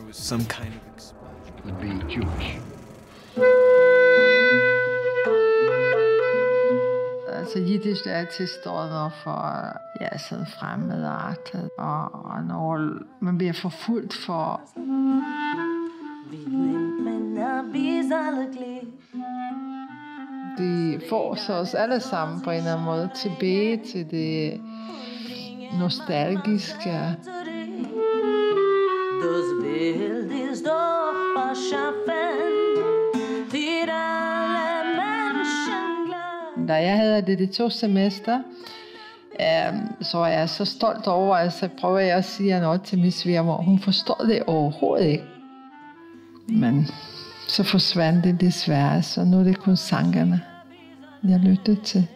was some kind of explosion. Would be Jewish. Altså Jiddisch er til stående for sådan fremmedartet, og når man bliver forfulgt for. De får så os alle sammen på en eller anden måde tilbage til det nostalgiske. Da jeg havde det 2 semester, så er jeg så stolt over, at så prøver jeg at sige noget til min svigermor. Hun forstår det overhovedet ikke. Men så forsvandt det desværre, så nu er det kun sangerne, jeg lytter til.